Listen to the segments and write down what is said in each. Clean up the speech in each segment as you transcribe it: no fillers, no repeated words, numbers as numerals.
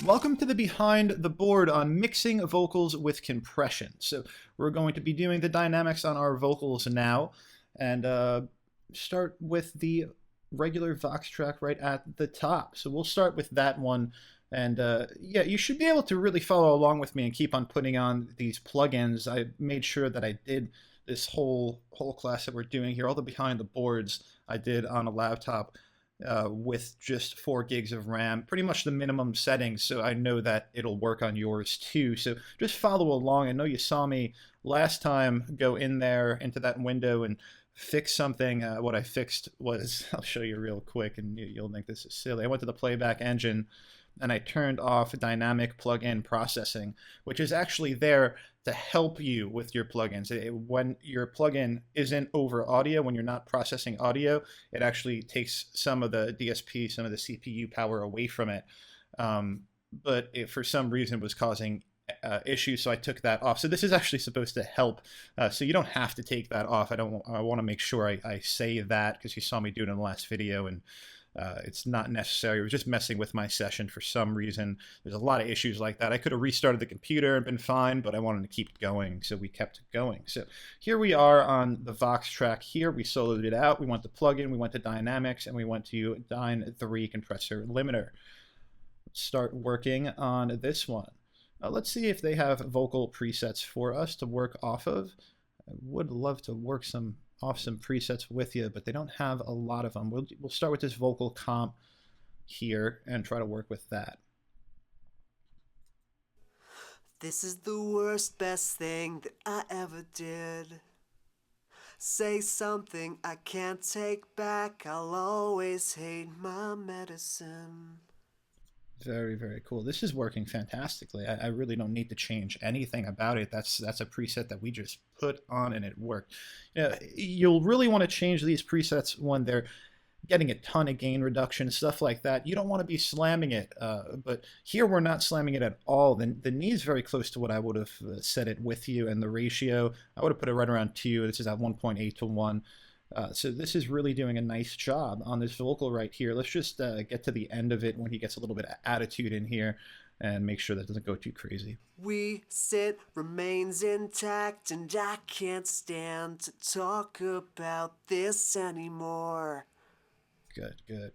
Welcome to the Behind the Board on mixing vocals with compression. So we're going to be doing the dynamics on our vocals now, and start with the regular Vox track right at the top. So we'll start with that one, and yeah, you should be able to really follow along with me and keep on putting on these plugins. I made sure that I did this whole class that we're doing here, all the behind the boards I did on a laptop with just 4 gigs of RAM, pretty much the minimum settings, so I know that it'll work on yours too. So just follow along. I know you saw me last time go in there into that window and fix something. What I fixed was, I'll show you real quick and you'll think this is silly. I went to the Playback engine and I turned off dynamic plugin processing, which is actually there to help you with your plugins. When your plugin isn't over audio, when you're not processing audio, it actually takes some of the DSP, some of the CPU power away from it. But it, for some reason, was causing issues, so I took that off. So this is actually supposed to help. So you don't have to take that off. I want to make sure I say that because you saw me do it in the last video, and it's not necessary. It was just messing with my session for some reason. There's a lot of issues like that. I could have restarted the computer and been fine, but I wanted to keep going, so we kept going. So here we are on the Vox track here. We soloed it out. We went to plugin, we went to dynamics, and we went to Dyn 3 compressor limiter. Let's start working on this one. Let's see if they have vocal presets for us to work off of. I would love to work off some presets with you, but they don't have a lot of them. We'll start with this vocal comp here and try to work with that. This is the worst, best thing that I ever did. Say something I can't take back. I'll always hate my medicine. Very, very cool. This is working fantastically. I really don't need to change anything about it. That's a preset that we just put on and it worked. You'll really want to change these presets when they're getting a ton of gain reduction, stuff like that. You don't want to be slamming it, but here we're not slamming it at all. The knee is very close to what I would have set it with you, and the ratio, I would have put it right around 2. This is at 1.8 to 1. So this is really doing a nice job on this vocal right here. Let's just get to the end of it when he gets a little bit of attitude in here and make sure that doesn't go too crazy. We sit remains intact, and I can't stand to talk about this anymore. Good, good.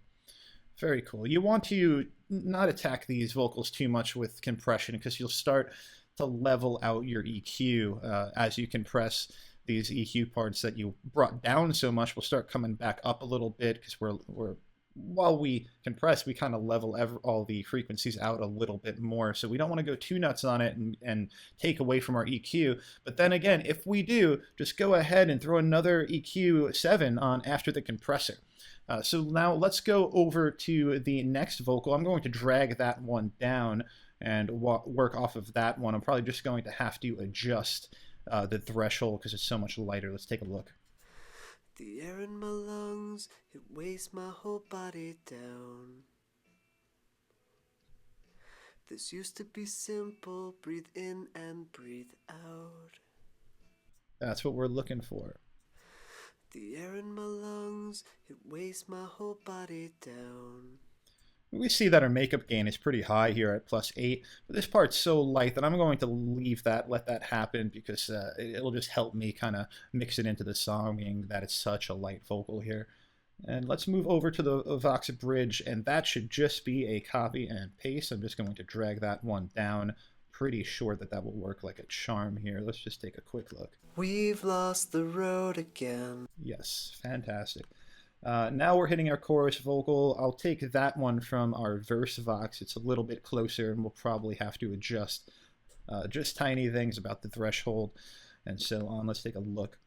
Very cool. You want to not attack these vocals too much with compression because you'll start to level out your EQ as you compress. These EQ parts that you brought down so much will start coming back up a little bit because while we compress, we kind of level all the frequencies out a little bit more. So we don't want to go too nuts on it and take away from our EQ. But then again, if we do, just go ahead and throw another EQ 7 on after the compressor. So now let's go over to the next vocal. I'm going to drag that one down and work off of that one. I'm probably just going to have to adjust the threshold because it's so much lighter. Let's take a look. The air in my lungs, it weighs my whole body down. This used to be simple, breathe in and breathe out. That's what we're looking for. The air in my lungs, it weighs my whole body down. We see that our makeup gain is pretty high here at +8, but this part's so light that I'm going to leave that, let that happen, because it'll just help me kind of mix it into the song, being that it's such a light vocal here. And let's move over to the Vox bridge, and that should just be a copy and paste. I'm just going to drag that one down. Pretty sure that that will work like a charm here. Let's just take a quick look. We've lost the road again. Yes, fantastic. Now we're hitting our chorus vocal. I'll take that one from our verse Vox. It's a little bit closer, and we'll probably have to adjust just tiny things about the threshold and so on. Let's take a look.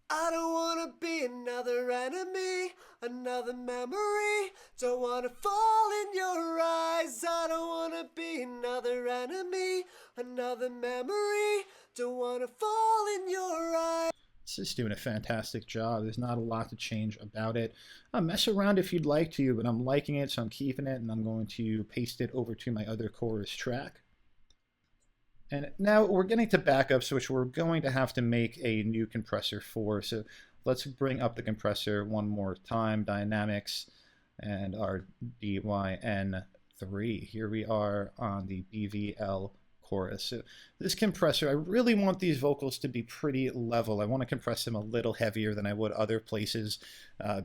I don't wanna be another enemy, another memory. Don't wanna fall in your eyes. I don't wanna be another enemy, another memory. Don't wanna fall in your eyes. It's just doing a fantastic job. There's not a lot to change about it. Mess around if you'd like to, but I'm liking it, so I'm keeping it, and I'm going to paste it over to my other chorus track. And now we're getting to backups, which we're going to have to make a new compressor for. So let's bring up the compressor one more time, dynamics, and our DYN3. Here we are on the BVL chorus. So this compressor, I really want these vocals to be pretty level. I want to compress them a little heavier than I would other places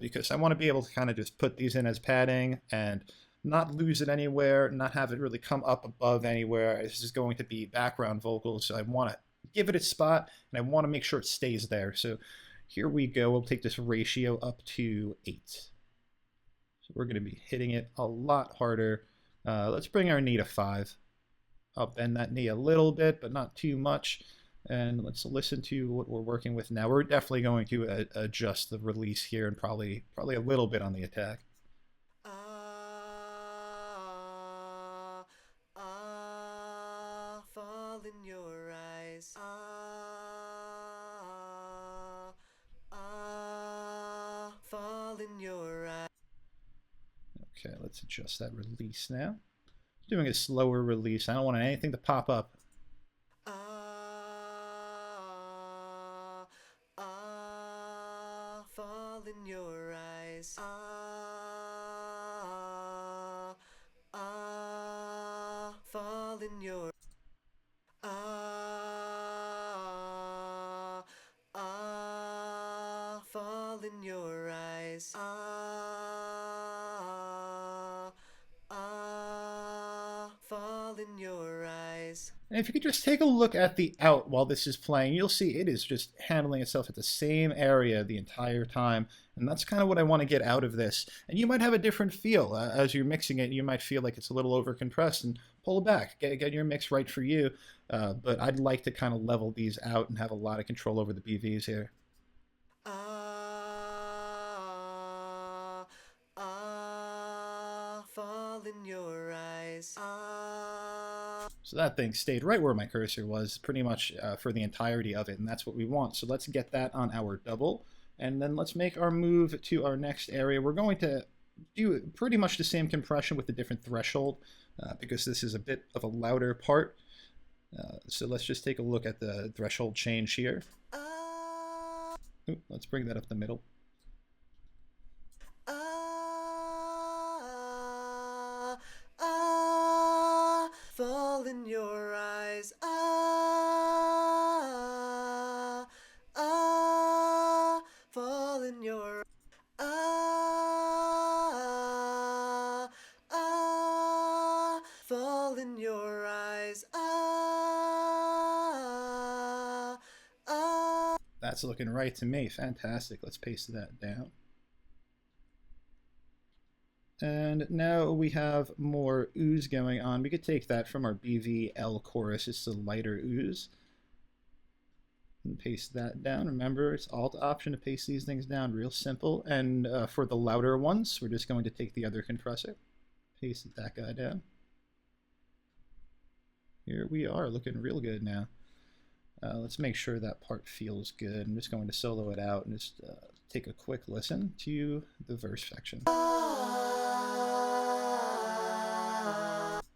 because I want to be able to kind of just put these in as padding and not lose it anywhere, not have it really come up above anywhere. This is going to be background vocals, so I want to give it its spot, and I want to make sure it stays there. So here we go. We'll take this ratio up to 8. So we're going to be hitting it a lot harder. Let's bring our knee to 5. I'll bend that knee a little bit, but not too much. And let's listen to what we're working with now. We're definitely going to adjust the release here and probably a little bit on the attack. Fall in your eyes. Fall in your eyes. Okay, let's adjust that release now. Doing a slower release. I don't want anything to pop up. Fall in your eyes. Fall in your fall in your eyes. Fall in your eyes. And if you could just take a look at the out while this is playing, you'll see it is just handling itself at the same area the entire time. And that's kind of what I want to get out of this. And you might have a different feel. As you're mixing it, you might feel like it's a little over compressed, and pull it back. Get your mix right for you. But I'd like to kind of level these out and have a lot of control over the BVs here. Fall in your eyes. So that thing stayed right where my cursor was pretty much for the entirety of it, and that's what we want. So let's get that on our double, and then let's make our move to our next area. We're going to do pretty much the same compression with a different threshold because this is a bit of a louder part. So let's just take a look at the threshold change here. Ooh, let's bring that up the middle. Fall in your eyes. Fall in your fall in your eyes. That's looking right to me. Fantastic. Let's paste that down. And now we have more ooze going on. We could take that from our BVL chorus. It's the lighter ooze. And paste that down. Remember, it's Alt-Option to paste these things down. Real simple. And for the louder ones, we're just going to take the other compressor. Paste that guy down. Here we are, looking real good now. Let's make sure that part feels good. I'm just going to solo it out and just take a quick listen to the verse section.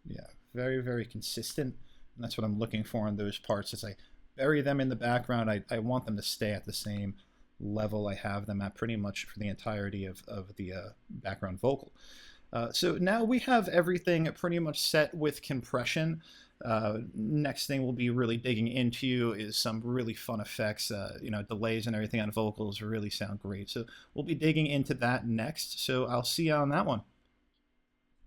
Yeah, very, very consistent. And that's what I'm looking for in those parts. As I bury them in the background, I want them to stay at the same level I have them at pretty much for the entirety of the background vocal. So now we have everything pretty much set with compression. Next thing we'll be really digging into is some really fun effects. Delays and everything on vocals really sound great. So we'll be digging into that next. So I'll see you on that one.